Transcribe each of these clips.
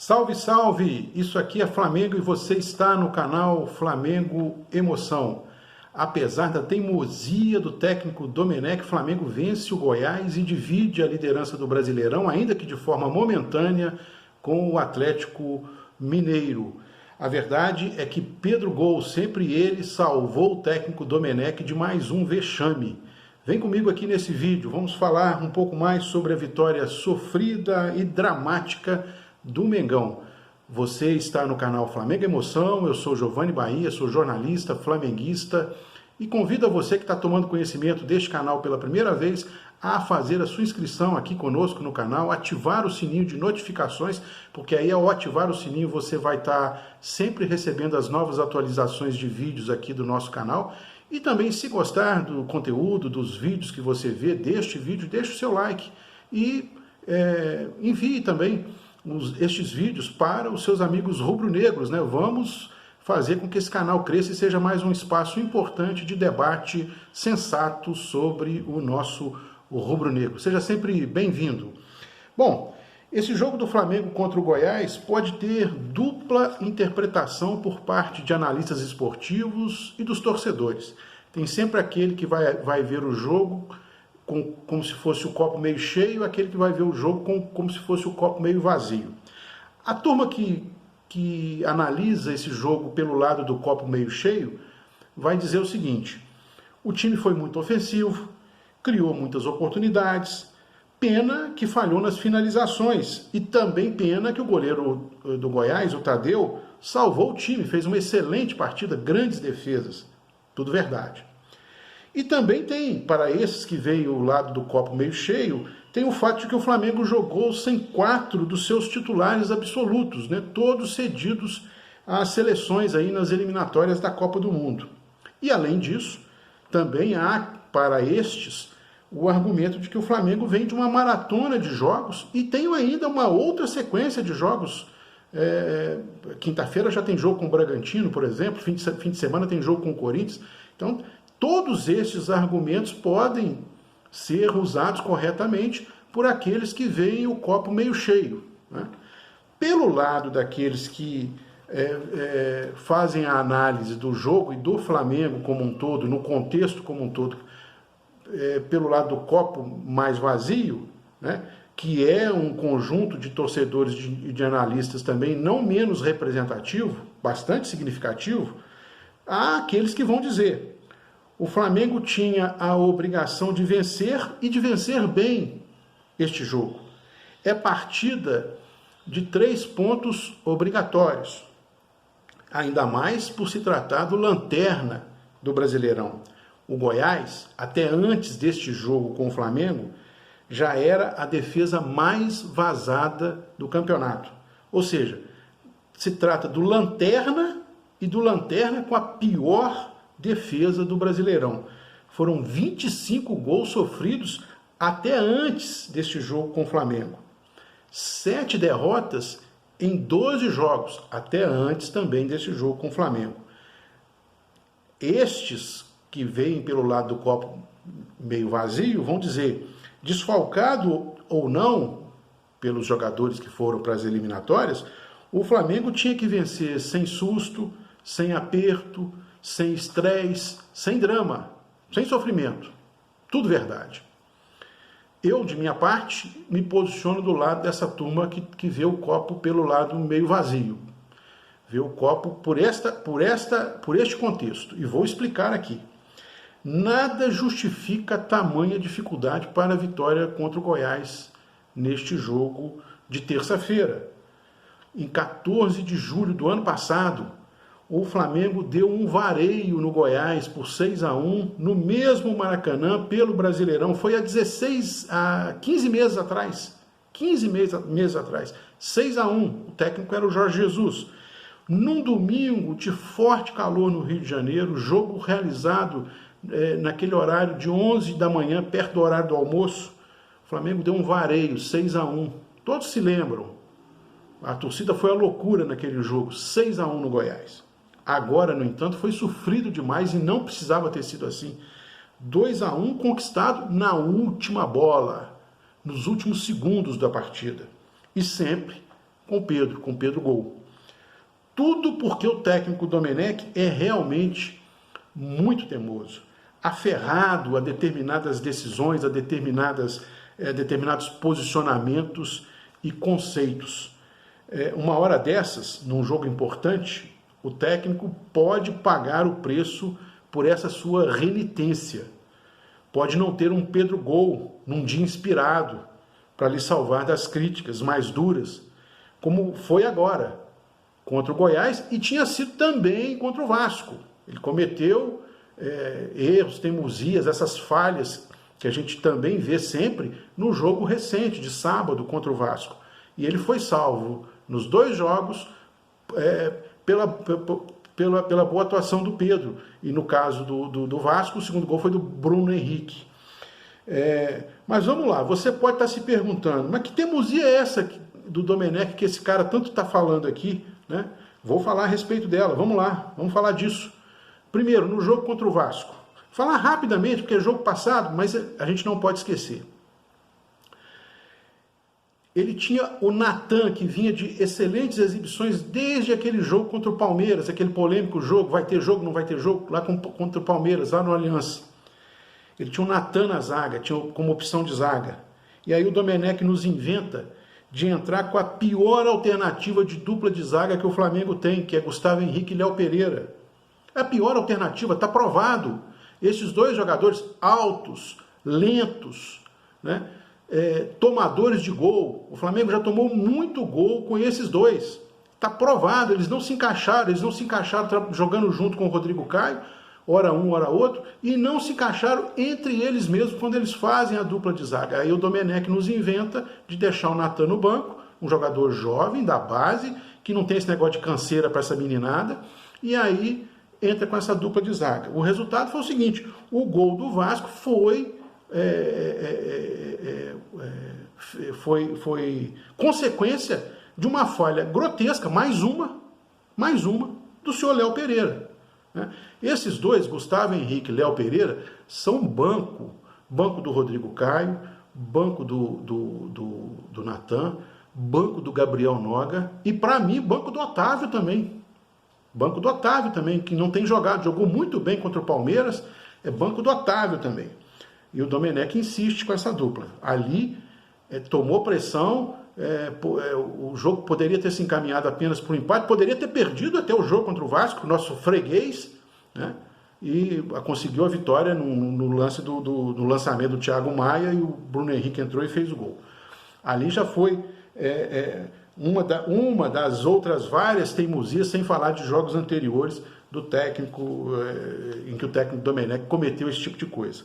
Salve, salve! Isso aqui é Flamengo e você está no canal Flamengo Emoção. Apesar da teimosia do técnico Domenech, Flamengo vence o Goiás e divide a liderança do Brasileirão, ainda que de forma momentânea, com o Atlético Mineiro. A verdade é que Pedro Gol, sempre ele, salvou o técnico Domenech de mais um vexame. Vem comigo aqui nesse vídeo, vamos falar um pouco mais sobre a vitória sofrida e dramática do Mengão. Você está no canal Flamengo Emoção, eu sou Giovanni Bahia, sou jornalista, flamenguista e convido a você que está tomando conhecimento deste canal pela primeira vez a fazer a sua inscrição aqui conosco no canal, ativar o sininho de notificações, porque aí ao ativar o sininho você vai estar sempre recebendo as novas atualizações de vídeos aqui do nosso canal. E também, se gostar do conteúdo, dos vídeos que você vê deste vídeo, deixe o seu like e envie também estes vídeos para os seus amigos rubro-negros, né? Vamos fazer com que esse canal cresça e seja mais um espaço importante de debate sensato sobre o nosso rubro-negro. Seja sempre bem-vindo. Bom, esse jogo do Flamengo contra o Goiás pode ter dupla interpretação por parte de analistas esportivos e dos torcedores. Tem sempre aquele que vai ver o jogo como se fosse o copo meio cheio, aquele que vai ver o jogo como se fosse o copo meio vazio. A turma que analisa esse jogo pelo lado do copo meio cheio vai dizer o seguinte: o time foi muito ofensivo, criou muitas oportunidades, pena que falhou nas finalizações e também pena que o goleiro do Goiás, o Tadeu, salvou o time, fez uma excelente partida, grandes defesas, tudo verdade. E também tem, para esses que veem o lado do copo meio cheio, tem o fato de que o Flamengo jogou sem 4 dos seus titulares absolutos, né? Todos cedidos às seleções aí nas eliminatórias da Copa do Mundo. E além disso, também há para estes o argumento de que o Flamengo vem de uma maratona de jogos e tem ainda uma outra sequência de jogos. Quinta-feira já tem jogo com o Bragantino, por exemplo, fim de semana tem jogo com o Corinthians. Então, todos estes argumentos podem ser usados corretamente por aqueles que veem o copo meio cheio, né? Pelo lado daqueles que fazem a análise do jogo e do Flamengo como um todo, no contexto como um todo, pelo lado do copo mais vazio, né, que é um conjunto de torcedores e de analistas também não menos representativo, bastante significativo, há aqueles que vão dizer: o Flamengo tinha a obrigação de vencer e de vencer bem este jogo. É partida de 3 pontos obrigatórios, ainda mais por se tratar do lanterna do Brasileirão. O Goiás, até antes deste jogo com o Flamengo, já era a defesa mais vazada do campeonato. Ou seja, se trata do lanterna e do lanterna com a pior defesa do Brasileirão. Foram 25 gols sofridos até antes deste jogo com o Flamengo. 7 derrotas em 12 jogos, até antes também desse jogo com o Flamengo. Estes que veem pelo lado do copo meio vazio vão dizer: desfalcado ou não pelos jogadores que foram para as eliminatórias, o Flamengo tinha que vencer sem susto, sem aperto, sem estresse, sem drama, sem sofrimento. Tudo verdade. Eu, de minha parte, me posiciono do lado dessa turma que vê o copo pelo lado meio vazio. Vê o copo por este contexto. E vou explicar aqui. Nada justifica tamanha dificuldade para a vitória contra o Goiás neste jogo de terça-feira. Em 14 de julho do ano passado, o Flamengo deu um vareio no Goiás por 6-1 no mesmo Maracanã pelo Brasileirão. Foi há 15 meses atrás. 15 meses atrás. 6-1. O técnico era o Jorge Jesus. Num domingo de forte calor no Rio de Janeiro, jogo realizado naquele horário de 11 da manhã, perto do horário do almoço, o Flamengo deu um vareio, 6-1. Todos se lembram. A torcida foi à loucura naquele jogo, 6-1 no Goiás. Agora, no entanto, foi sofrido demais e não precisava ter sido assim. 2-1 conquistado na última bola, nos últimos segundos da partida. E sempre com o Pedro Gol. Tudo porque o técnico Domenech é realmente muito teimoso, aferrado a determinadas decisões, a determinados posicionamentos e conceitos. Uma hora dessas, num jogo importante, o técnico pode pagar o preço por essa sua renitência. Pode não ter um Pedro Gol num dia inspirado para lhe salvar das críticas mais duras, como foi agora contra o Goiás e tinha sido também contra o Vasco. Ele cometeu erros, teimosias, essas falhas que a gente também vê sempre no jogo recente, de sábado, contra o Vasco. E ele foi salvo nos 2 jogos pela boa atuação do Pedro. E no caso do Vasco, o segundo gol foi do Bruno Henrique. Mas vamos lá, você pode estar se perguntando, mas que teimosia é essa do Domenech que esse cara tanto está falando aqui, né? Vou falar a respeito dela, vamos lá, vamos falar disso. Primeiro, no jogo contra o Vasco. Falar rapidamente, porque é jogo passado, mas a gente não pode esquecer. Ele tinha o Natan, que vinha de excelentes exibições desde aquele jogo contra o Palmeiras, aquele polêmico jogo, vai ter jogo, não vai ter jogo, lá contra o Palmeiras, lá no Aliança. Ele tinha o Natan na zaga, tinha como opção de zaga. E aí o Domenech nos inventa de entrar com a pior alternativa de dupla de zaga que o Flamengo tem, que é Gustavo Henrique e Léo Pereira. É a pior alternativa, está provado. Esses 2 jogadores altos, lentos, né? Tomadores de gol. O Flamengo já tomou muito gol com esses 2. Está provado, eles não se encaixaram jogando junto com o Rodrigo Caio, ora um, ora outro, e não se encaixaram entre eles mesmos quando eles fazem a dupla de zaga. Aí o Domenech nos inventa de deixar o Natan no banco, um jogador jovem, da base, que não tem esse negócio de canseira para essa meninada, e aí entra com essa dupla de zaga. O resultado foi o seguinte, o gol do Vasco foi consequência de uma falha grotesca, mais uma, do senhor Léo Pereira. Esses 2, Gustavo Henrique e Léo Pereira, são banco do Rodrigo Caio, banco do Natan, banco do Gabriel Noga e, para mim, banco do Otávio também. Banco do Otávio também, que não tem jogado, jogou muito bem contra o Palmeiras, é banco do Otávio também. E o Domenech insiste com essa dupla. Ali tomou pressão, o jogo poderia ter se encaminhado apenas para o empate, poderia ter perdido até o jogo contra o Vasco, nosso freguês, né? E conseguiu a vitória no lance do lançamento do Thiago Maia, e o Bruno Henrique entrou e fez o gol. Ali já foi uma das outras várias teimosias, sem falar de jogos anteriores do técnico, em que o técnico Domenech cometeu esse tipo de coisa.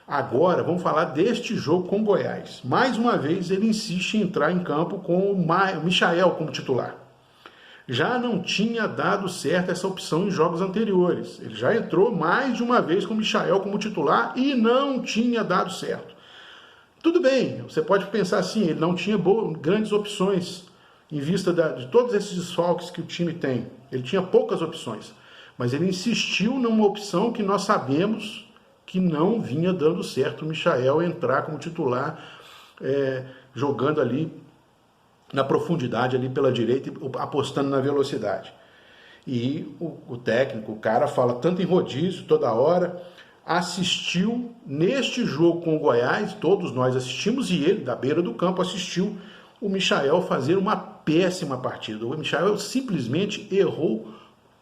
Agora, vamos falar deste jogo com o Goiás. Mais uma vez, ele insiste em entrar em campo com o Michael como titular. Já não tinha dado certo essa opção em jogos anteriores. Ele já entrou mais de uma vez com o Michael como titular e não tinha dado certo. Tudo bem, você pode pensar assim, ele não tinha grandes opções em vista de todos esses desfalques que o time tem. Ele tinha poucas opções, mas ele insistiu numa opção que nós sabemos que não vinha dando certo o Michael entrar como titular, jogando ali na profundidade, ali pela direita, apostando na velocidade. E o técnico, o cara fala tanto em rodízio toda hora, assistiu neste jogo com o Goiás, todos nós assistimos, e ele, da beira do campo, assistiu o Michael fazer uma péssima partida. O Michael simplesmente errou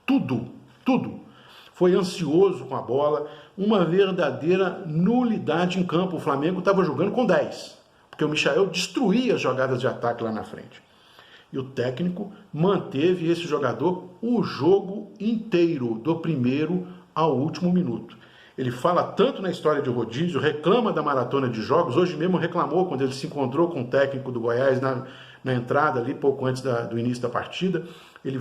tudo. Foi ansioso com a bola, uma verdadeira nulidade em campo. O Flamengo estava jogando com 10, porque o Michael destruía as jogadas de ataque lá na frente. E o técnico manteve esse jogador o jogo inteiro, do primeiro ao último minuto. Ele fala tanto na história de rodízio, reclama da maratona de jogos, hoje mesmo reclamou quando ele se encontrou com o técnico do Goiás na entrada ali, pouco antes do início da partida. Ele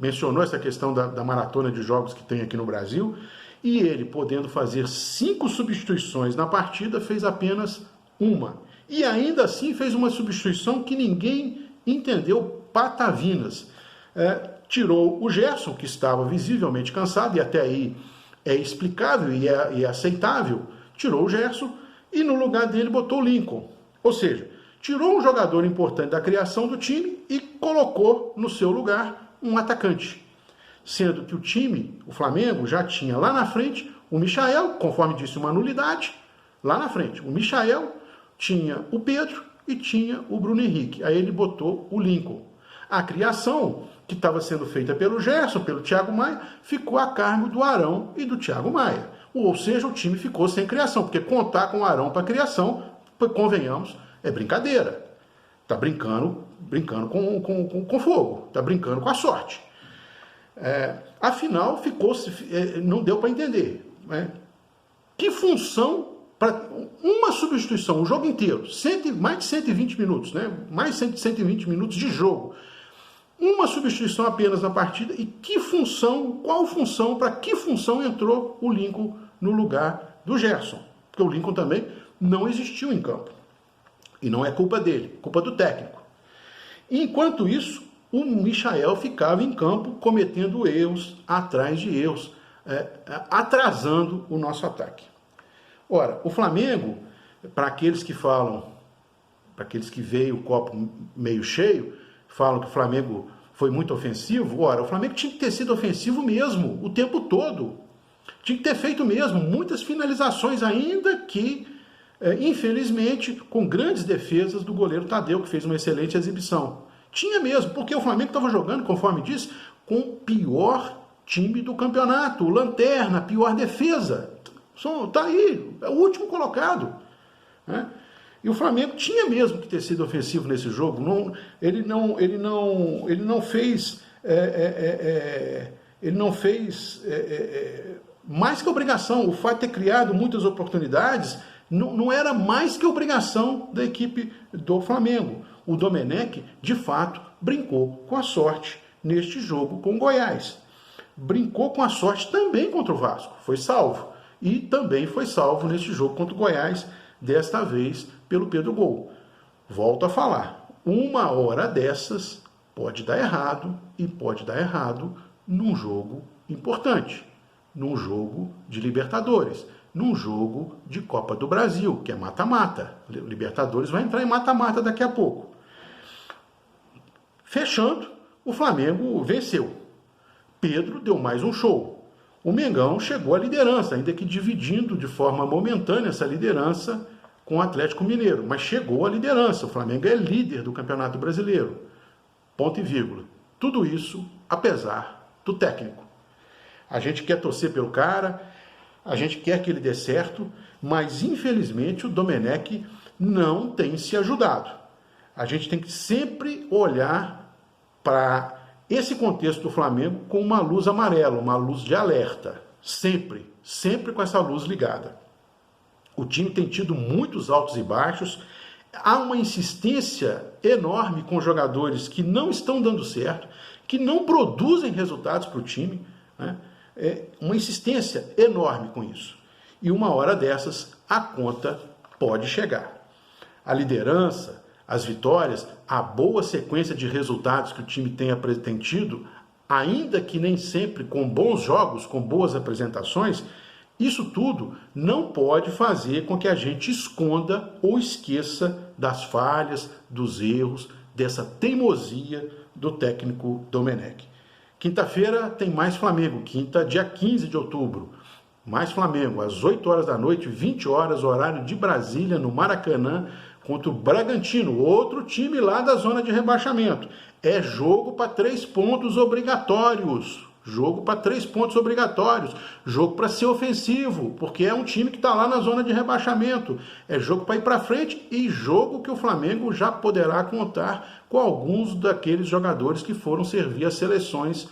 mencionou essa questão da maratona de jogos que tem aqui no Brasil, e ele, podendo fazer 5 substituições na partida, fez apenas uma. E ainda assim fez uma substituição que ninguém entendeu patavinas. Tirou o Gerson, que estava visivelmente cansado, e até aí é explicável e é aceitável, tirou o Gerson e no lugar dele botou o Lincoln. Ou seja, tirou um jogador importante da criação do time e colocou no seu lugar um atacante. Sendo que o time, o Flamengo, já tinha lá na frente o Michael, conforme disse, uma nulidade, lá na frente. O Michael, tinha o Pedro e tinha o Bruno Henrique. Aí ele botou o Lincoln. A criação, que estava sendo feita pelo Gerson, pelo Thiago Maia, ficou a cargo do Arão e do Thiago Maia. Ou seja, o time ficou sem criação, porque contar com o Arão para criação, convenhamos, é brincadeira. Está brincando com fogo, está brincando com a sorte. Afinal, não deu para entender. Que função para uma substituição, o jogo inteiro, mais de 120 minutos, mais de 120 minutos de jogo, uma substituição apenas na partida, e para que função entrou o Lincoln no lugar do Gerson? Porque o Lincoln também não existiu em campo. E não é culpa dele, culpa do técnico. Enquanto isso, o Michael ficava em campo cometendo erros atrás de erros, atrasando o nosso ataque. Ora, o Flamengo, para aqueles que falam, para aqueles que veem o copo meio cheio, falam que o Flamengo foi muito ofensivo, ora, o Flamengo tinha que ter sido ofensivo mesmo, o tempo todo. Tinha que ter feito mesmo muitas finalizações, ainda que, infelizmente, com grandes defesas do goleiro Tadeu, que fez uma excelente exibição. Tinha mesmo, porque o Flamengo estava jogando, conforme disse, com o pior time do campeonato, o Lanterna, a pior defesa. Está aí, é o último colocado. E o Flamengo tinha mesmo que ter sido ofensivo nesse jogo. Ele não fez mais que obrigação. O fato de ter criado muitas oportunidades não era mais que obrigação da equipe do Flamengo. O Domenech, de fato, brincou com a sorte neste jogo com o Goiás. Brincou com a sorte também contra o Vasco. Foi salvo. E também foi salvo neste jogo contra o Goiás, desta vez pelo Pedro Gol. Volto a falar, uma hora dessas pode dar errado, e pode dar errado num jogo importante, num jogo de Libertadores, num jogo de Copa do Brasil, que é mata-mata. Libertadores vai entrar em mata-mata daqui a pouco. Fechando, o Flamengo venceu. Pedro deu mais um show. O Mengão chegou à liderança, ainda que dividindo de forma momentânea essa liderança com o Atlético Mineiro, mas chegou à liderança. O Flamengo é líder do Campeonato Brasileiro. Ponto e vírgula. Tudo isso apesar do técnico. A gente quer torcer pelo cara, a gente quer que ele dê certo, mas infelizmente o Domenech não tem se ajudado. A gente tem que sempre olhar para esse contexto do Flamengo com uma luz amarela, uma luz de alerta. Sempre com essa luz ligada. O time tem tido muitos altos e baixos. Há uma insistência enorme com jogadores que não estão dando certo, que não produzem resultados para o time. Uma insistência enorme com isso. E uma hora dessas, a conta pode chegar. A liderança, as vitórias, a boa sequência de resultados que o time tem tido, ainda que nem sempre com bons jogos, com boas apresentações, isso tudo não pode fazer com que a gente esconda ou esqueça das falhas, dos erros, dessa teimosia do técnico Domenech. Quinta-feira tem mais Flamengo, quinta, dia 15 de outubro. Mais Flamengo, às 8 horas da noite, 20 horas, horário de Brasília, no Maracanã, contra o Bragantino, outro time lá da zona de rebaixamento. É jogo para 3 pontos obrigatórios. Jogo para 3 pontos obrigatórios. Jogo para ser ofensivo, porque é um time que está lá na zona de rebaixamento. É jogo para ir para frente e jogo que o Flamengo já poderá contar com alguns daqueles jogadores que foram servir as seleções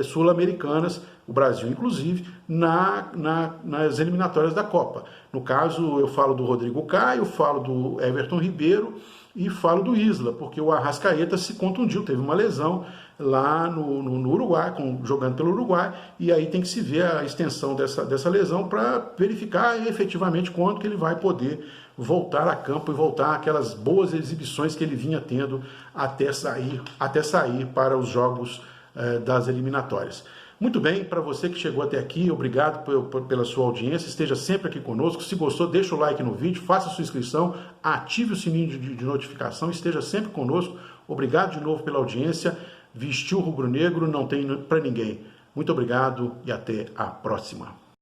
sul-americanas, o Brasil inclusive, nas eliminatórias da Copa. No caso, eu falo do Rodrigo Caio, falo do Everton Ribeiro e falo do Isla, porque o Arrascaeta se contundiu, teve uma lesão lá no Uruguai, jogando pelo Uruguai, e aí tem que se ver a extensão dessa lesão para verificar efetivamente quando que ele vai poder voltar a campo e voltar àquelas boas exibições que ele vinha tendo até sair para os jogos das eliminatórias. Muito bem, para você que chegou até aqui, obrigado pela sua audiência, esteja sempre aqui conosco. Se gostou, deixa o like no vídeo, faça sua inscrição, ative o sininho de notificação, esteja sempre conosco. Obrigado de novo pela audiência. Vestiu rubro-negro, não tem para ninguém. Muito obrigado e até a próxima.